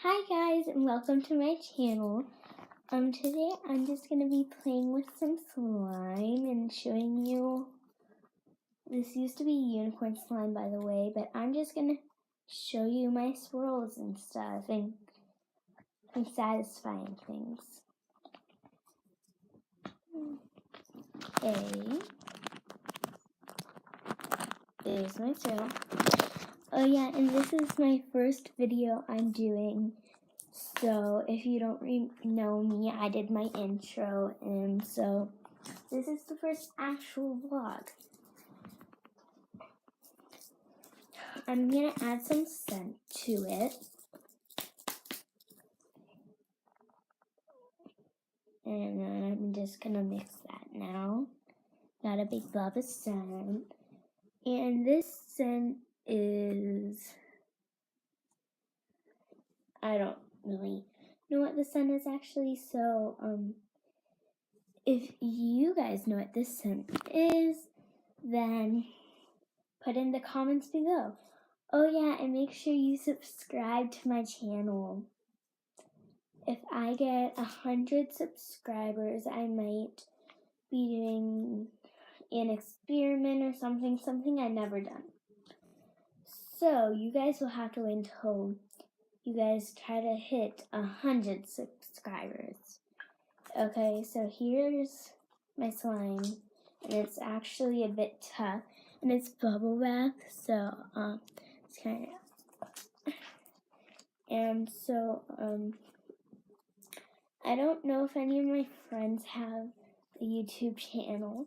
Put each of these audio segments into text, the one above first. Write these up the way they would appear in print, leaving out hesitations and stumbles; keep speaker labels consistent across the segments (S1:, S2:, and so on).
S1: Hi guys and welcome to my channel. Today I'm just going to be playing with some slime and showing you. This used to be unicorn slime, by the way, but I'm just going to show you my swirls and stuff and satisfying things. Okay. There's my swirl. Oh yeah, and this is my first video I'm doing. So if you don't know me, I did my intro, and so this is the first actual vlog. I'm gonna add some scent to it. And I'm just gonna mix that now. Got a big blob of scent. And this scent is, I don't really know what the scent is actually, so if you guys know what this scent is, then put in the comments below. Oh yeah, and make sure you subscribe to my channel. If I get 100 subscribers, I might be doing an experiment or something I never done. So you guys will have to wait until you guys try to hit 100 subscribers. Okay, so here's my slime, and it's actually a bit tough, and it's bubble wrap, so it's kind of, and so I don't know if any of my friends have a YouTube channel,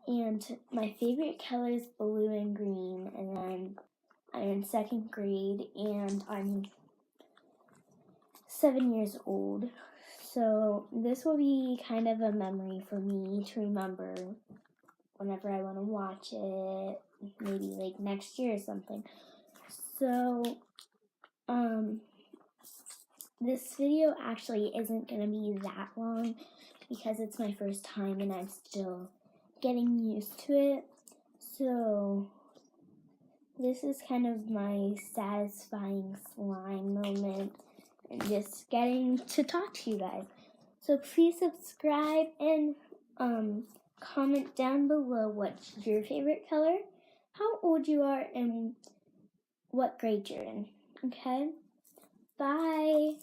S1: and my favorite color is blue and green, and I'm in 2nd grade, and I'm 7 years old. So this will be kind of a memory for me to remember whenever I want to watch it, maybe like next year or something. So, this video actually isn't going to be that long because it's my first time and I'm still getting used to it. So, this is kind of my satisfying slime moment and just getting to talk to you guys. So please subscribe and comment down below what's your favorite color, how old you are, and what grade you're in. Okay? Bye!